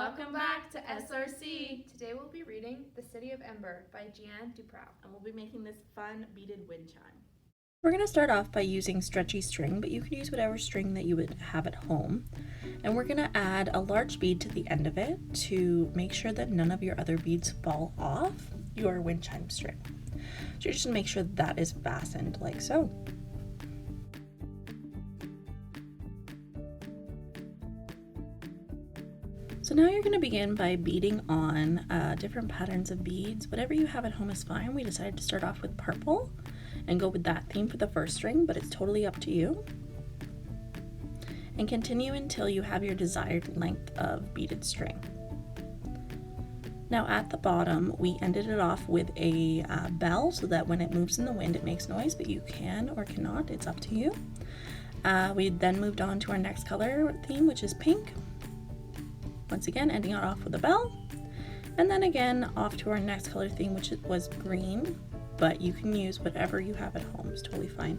Welcome back to SRC. Today we'll be reading The City of Ember by Jeanne DuPrau. And we'll be making this fun beaded wind chime. We're going to start off by using stretchy string, but you could use whatever string that you would have at home. And we're going to add a large bead to the end of it to make sure that none of your other beads fall off your wind chime string. So you're just going to make sure that is fastened like so. So now you're going to begin by beading on different patterns of beads. Whatever you have at home is fine. We decided to start off with purple and go with that theme for the first string, but it's totally up to you. And continue until you have your desired length of beaded string. Now at the bottom, we ended it off with a bell so that when it moves in the wind, it makes noise, but you can or cannot, it's up to you. We then moved on to our next color theme, which is pink. Once again, ending it off with a bell. And then again, off to our next color theme, which was green, but you can use whatever you have at home, it's totally fine.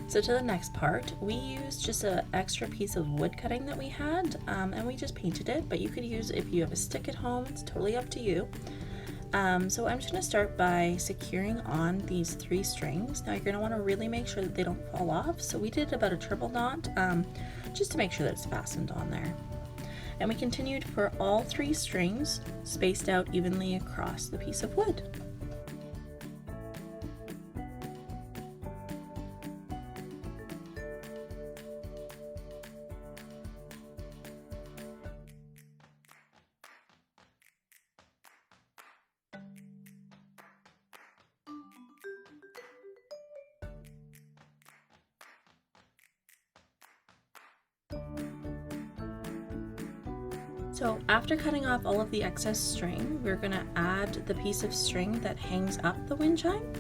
So to the next part, we used just an extra piece of wood cutting that we had, and we just painted it, but you could use, if you have a stick at home, it's totally up to you. So I'm just going to start by securing on these 3 strings. Now you're going to want to really make sure that they don't fall off. So we did about a triple knot just to make sure that it's fastened on there. And we continued for all 3 strings spaced out evenly across the piece of wood. So after cutting off all of the excess string, we're going to add the piece of string that hangs up the wind chime.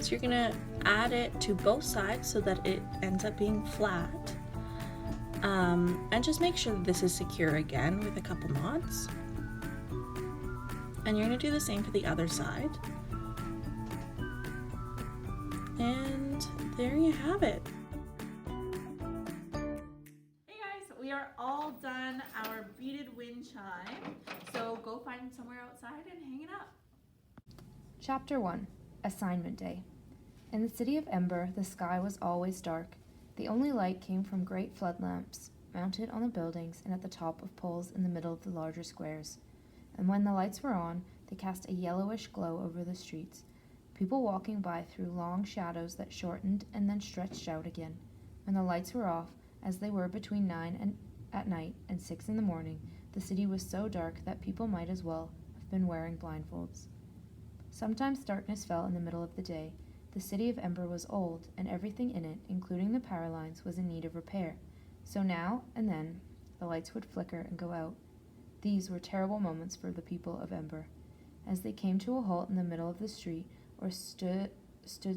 So you're going to add it to both sides so that it ends up being flat. And just make sure that this is secure again with a couple knots. And you're going to do the same for the other side. And there you have it. We are all done our beaded wind chime, so go find somewhere outside and hang it up. Chapter 1. Assignment Day. In the City of Ember, the sky was always dark. The only light came from great flood lamps mounted on the buildings and at the top of poles in the middle of the larger squares. And when the lights were on, they cast a yellowish glow over the streets. People walking by threw long shadows that shortened and then stretched out again. When the lights were off, as they were between 9 at night and 6 in the morning, the city was so dark that people might as well have been wearing blindfolds. Sometimes darkness fell in the middle of the day. The City of Ember was old, and everything in it, including the power lines, was in need of repair. So now and then, the lights would flicker and go out. These were terrible moments for the people of Ember. As they came to a halt in the middle of the street, or stood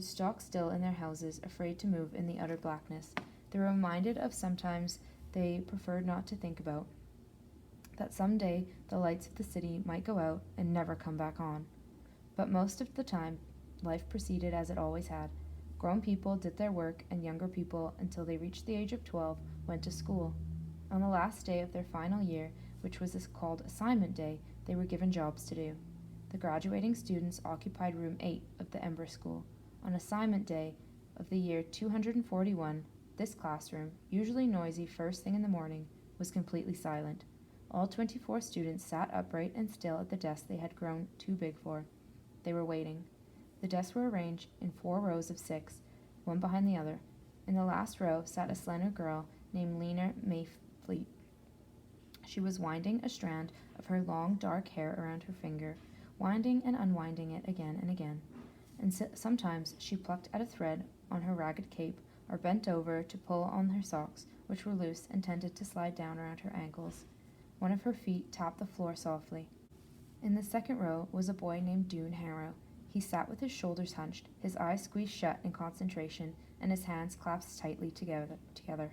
stock still in their houses, afraid to move in the utter blackness, they were reminded of sometimes they preferred not to think about, that someday the lights of the city might go out and never come back on. But most of the time, life proceeded as it always had. Grown people did their work, and younger people, until they reached the age of 12, went to school. On the last day of their final year, which was called Assignment Day, they were given jobs to do. The graduating students occupied room 8 of the Ember School. On Assignment Day of the year 241, this classroom, usually noisy first thing in the morning, was completely silent. All 24 students sat upright and still at the desks they had grown too big for. They were waiting. The desks were arranged in 4 rows of 6, one behind the other. In the last row sat a slender girl named Lena Mayfleet. She was winding a strand of her long dark hair around her finger, winding and unwinding it again and again. And sometimes she plucked at a thread on her ragged cape, or bent over to pull on her socks, which were loose and tended to slide down around her ankles. One of her feet tapped the floor softly. In the second row was a boy named Dune Harrow. He sat with his shoulders hunched, his eyes squeezed shut in concentration, and his hands clasped tightly together.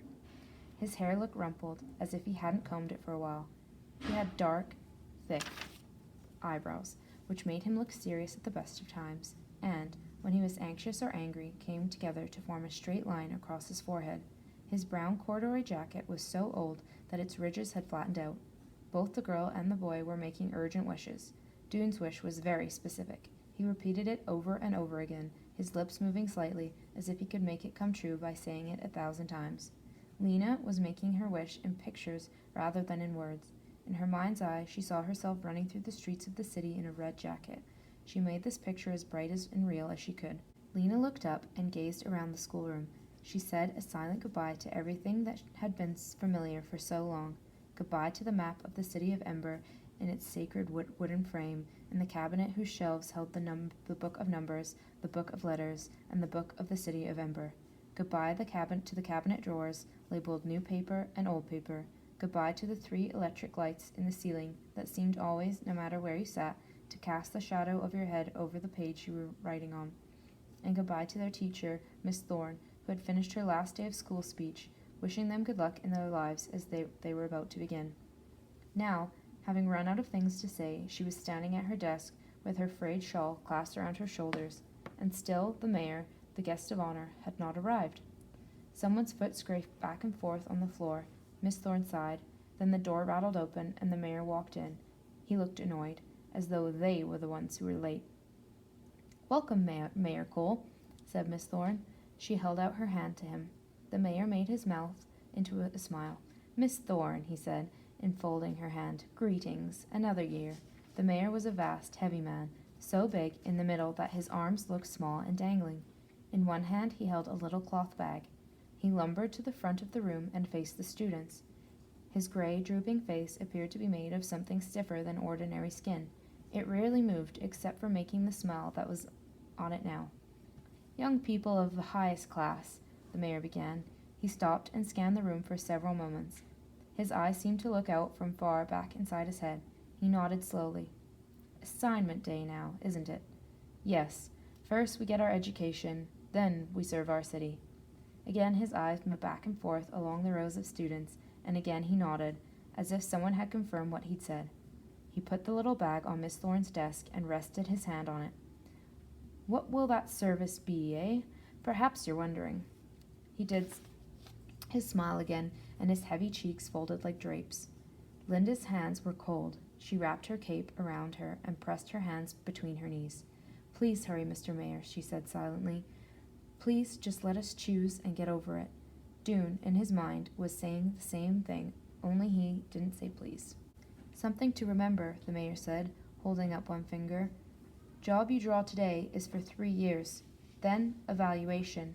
His hair looked rumpled, as if he hadn't combed it for a while. He had dark, thick eyebrows, which made him look serious at the best of times, and, when he was anxious or angry, came together to form a straight line across his forehead. His brown corduroy jacket was so old that its ridges had flattened out. Both the girl and the boy were making urgent wishes. Dune's wish was very specific. He repeated it over and over again, his lips moving slightly, as if he could make it come true by saying it 1,000 times. Lena was making her wish in pictures rather than in words. In her mind's eye, she saw herself running through the streets of the city in a red jacket. She made this picture as bright and real as she could. Lena looked up and gazed around the schoolroom. She said a silent goodbye to everything that had been familiar for so long. Goodbye to the map of the City of Ember in its sacred wooden frame, and the cabinet whose shelves held the book of numbers, the book of letters, and the book of the City of Ember. Goodbye to the cabinet drawers, labeled new paper and old paper. Goodbye to the 3 electric lights in the ceiling that seemed always, no matter where you sat, to cast the shadow of your head over the page you were writing on. And goodbye to their teacher, Miss Thorne, who had finished her last day of school speech, wishing them good luck in their lives as they were about to begin. Now, having run out of things to say, she was standing at her desk with her frayed shawl clasped around her shoulders, and still the mayor, the guest of honor, had not arrived. Someone's foot scraped back and forth on the floor. Miss Thorne sighed. Then the door rattled open, and the mayor walked in. He looked annoyed, as though they were the ones who were late. "Welcome, Mayor Cole," said Miss Thorne. She held out her hand to him. The mayor made his mouth into a smile. "Miss Thorne," he said, enfolding her hand. "Greetings. Another year." The mayor was a vast, heavy man, so big in the middle that his arms looked small and dangling. In one hand he held a little cloth bag. He lumbered to the front of the room and faced the students. His gray, drooping face appeared to be made of something stiffer than ordinary skin. It rarely moved except for making the smile that was on it now. "Young people of the highest class," the mayor began. He stopped and scanned the room for several moments. His eyes seemed to look out from far back inside his head. He nodded slowly. "Assignment day now, isn't it?" "Yes. First we get our education, then we serve our city." Again his eyes moved back and forth along the rows of students, and again he nodded, as if someone had confirmed what he'd said. He put the little bag on Miss Thorne's desk and rested his hand on it. "What will that service be, eh? Perhaps you're wondering." He did his smile again, and his heavy cheeks folded like drapes. Linda's hands were cold. She wrapped her cape around her and pressed her hands between her knees. "Please hurry, Mr. Mayor," she said silently. "Please just let us choose and get over it." Dune, in his mind, was saying the same thing, only he didn't say please. "Something to remember," the mayor said, holding up one finger. "Job you draw today is for 3 years. Then, evaluation.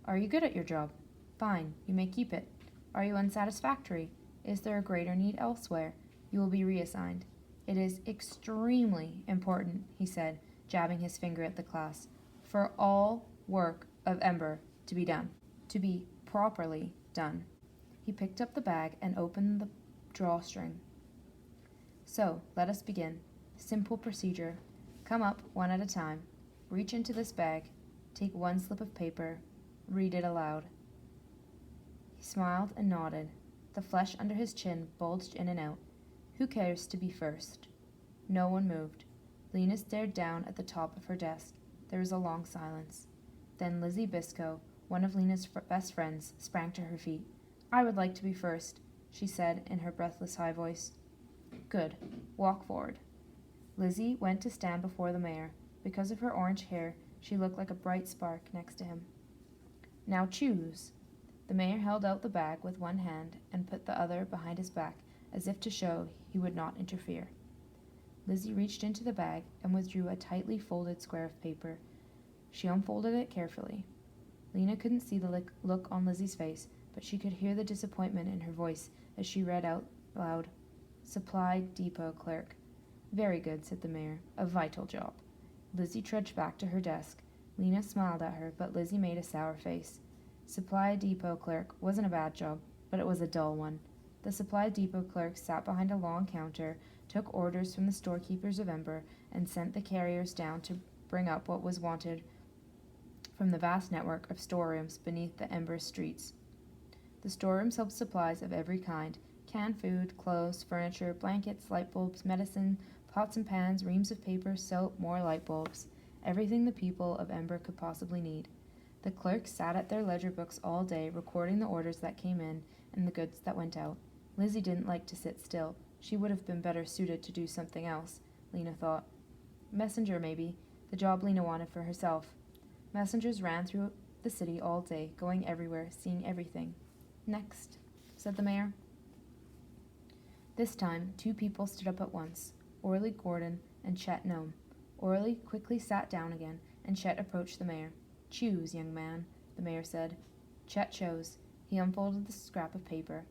Are you good at your job? Fine, you may keep it. Are you unsatisfactory? Is there a greater need elsewhere? You will be reassigned. It is extremely important," he said, jabbing his finger at the class, "for all work of Ember to be done, to be properly done." He picked up the bag and opened the drawstring. "So, let us begin. Simple procedure. Come up one at a time. Reach into this bag. Take one slip of paper. Read it aloud." He smiled and nodded. The flesh under his chin bulged in and out. "Who cares to be first?" No one moved. Lena stared down at the top of her desk. There was a long silence. Then Lizzie Biscoe, one of Lena's best friends, sprang to her feet. "I would like to be first," she said in her breathless high voice. "Good. Walk forward." Lizzie went to stand before the mayor. Because of her orange hair, she looked like a bright spark next to him. "Now choose." The mayor held out the bag with one hand and put the other behind his back, as if to show he would not interfere. Lizzie reached into the bag and withdrew a tightly folded square of paper. She unfolded it carefully. Lena couldn't see the look on Lizzie's face, but she could hear the disappointment in her voice as she read out loud, "Supply depot clerk." "Very good," said the mayor. "A vital job." Lizzie trudged back to her desk. Lena smiled at her, but Lizzie made a sour face. Supply depot clerk wasn't a bad job, but it was a dull one. The supply depot clerk sat behind a long counter, took orders from the storekeepers of Ember, and sent the carriers down to bring up what was wanted from the vast network of storerooms beneath the Ember streets. The storerooms held supplies of every kind: canned food, clothes, furniture, blankets, light bulbs, medicine, pots and pans, reams of paper, soap, more light bulbs. everything the people of Ember could possibly need. The clerks sat at their ledger books all day, recording the orders that came in and the goods that went out. Lizzie didn't like to sit still. She would have been better suited to do something else, Lena thought. Messenger, maybe, the job Lena wanted for herself. Messengers ran through the city all day, going everywhere, seeing everything. Next, said the mayor. This time, 2 people stood up at once, Orley Gordon and Chet Nome. Orley quickly sat down again, and Chet approached the mayor. Choose, young man, the mayor said. Chet chose. He unfolded the scrap of paper.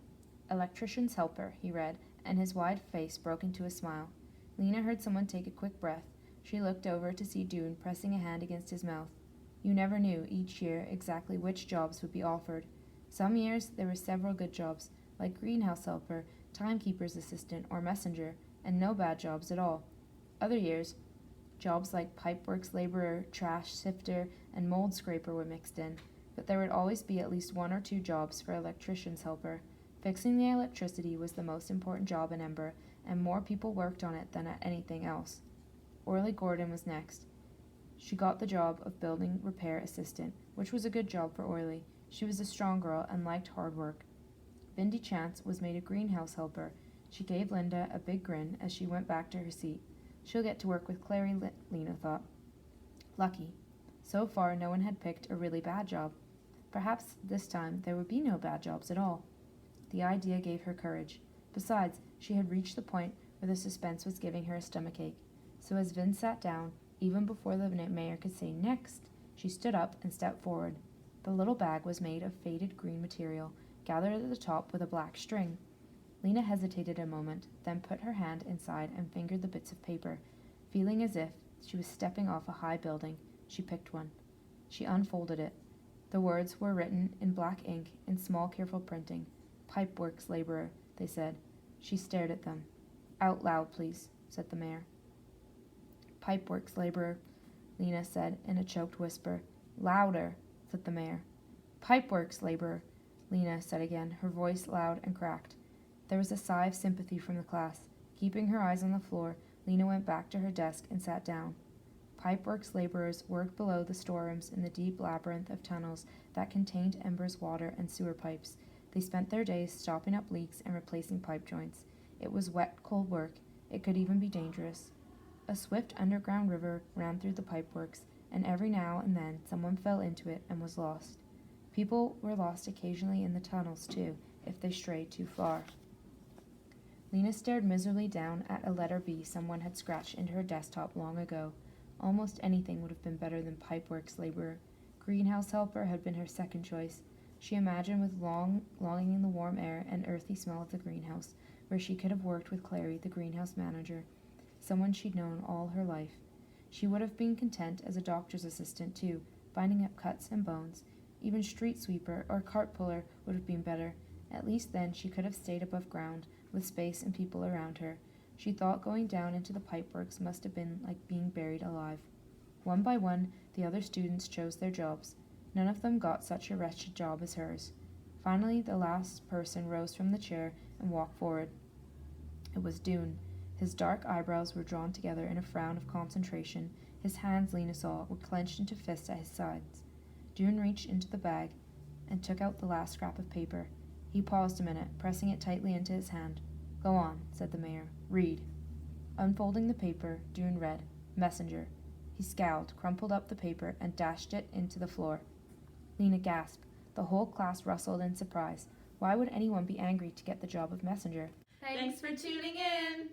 Electrician's helper, he read, and his wide face broke into a smile. Lena heard someone take a quick breath. She looked over to see Dune pressing a hand against his mouth. You never knew, each year, exactly which jobs would be offered. Some years there were several good jobs, like greenhouse helper, timekeeper's assistant, or messenger, and no bad jobs at all. Other years, jobs like pipeworks laborer, trash sifter, and mold scraper were mixed in, but there would always be at least 1 or 2 jobs for electrician's helper. Fixing the electricity was the most important job in Ember, and more people worked on it than at anything else. Orley Gordon was next. She got the job of building repair assistant, which was a good job for Orley. She was a strong girl and liked hard work. Bindi Chance was made a greenhouse helper. She gave Linda a big grin as she went back to her seat. She'll get to work with Clary, Lena thought. Lucky. So far, no one had picked a really bad job. Perhaps this time there would be no bad jobs at all. The idea gave her courage. Besides, she had reached the point where the suspense was giving her a stomachache. So as Vin sat down, even before the mayor could say next, she stood up and stepped forward. The little bag was made of faded green material, gathered at the top with a black string. Lena hesitated a moment, then put her hand inside and fingered the bits of paper. Feeling as if she was stepping off a high building, she picked one. She unfolded it. The words were written in black ink in small, careful printing. Pipeworks laborer, they said. She stared at them. Out loud, please, said the mayor. Pipeworks laborer, Lena said in a choked whisper. Louder, said the mayor. Pipeworks laborer, Lena said again, her voice loud and cracked. There was a sigh of sympathy from the class. Keeping her eyes on the floor, Lena went back to her desk and sat down. Pipeworks laborers worked below the storerooms in the deep labyrinth of tunnels that contained Ember's water and sewer pipes. They spent their days stopping up leaks and replacing pipe joints. It was wet, cold work. It could even be dangerous. A swift underground river ran through the pipeworks, and every now and then someone fell into it and was lost. People were lost occasionally in the tunnels, too, if they strayed too far. Lena stared miserably down at a letter B someone had scratched into her desktop long ago. Almost anything would have been better than pipeworks laborer. Greenhouse helper had been her second choice. She imagined with longing the warm air and earthy smell of the greenhouse, where she could have worked with Clary, the greenhouse manager, someone she'd known all her life. She would have been content as a doctor's assistant, too, binding up cuts and bones. Even street sweeper or cart puller would have been better. At least then she could have stayed above ground, with space and people around her. She thought going down into the pipeworks must have been like being buried alive. One by one, the other students chose their jobs. None of them got such a wretched job as hers. Finally, the last person rose from the chair and walked forward. It was Dune. His dark eyebrows were drawn together in a frown of concentration. His hands, Lena saw, were clenched into fists at his sides. Dune reached into the bag and took out the last scrap of paper. He paused a minute, pressing it tightly into his hand. Go on, said the mayor. Read. Unfolding the paper, Dune read, Messenger. He scowled, crumpled up the paper, and dashed it into the floor. Lena gasped. The whole class rustled in surprise. Why would anyone be angry to get the job of messenger? Thanks for tuning in.